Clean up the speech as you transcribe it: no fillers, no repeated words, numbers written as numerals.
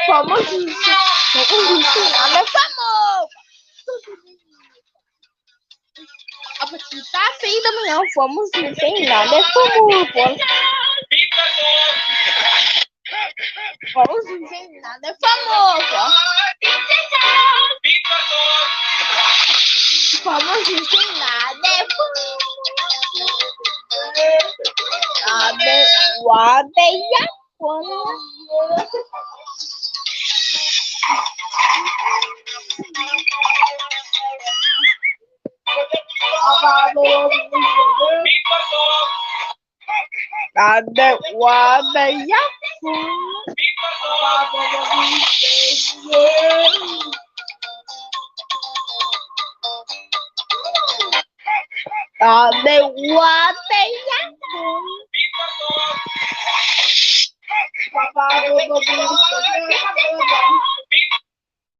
Vamos dizer, nada famoso. A partir das 6 da manhã, vamos sem nada é famoso. Vamos sem nada é famoso. Vamos sem nada é famoso. Nada o abeia quando nada o abeia nada o abeia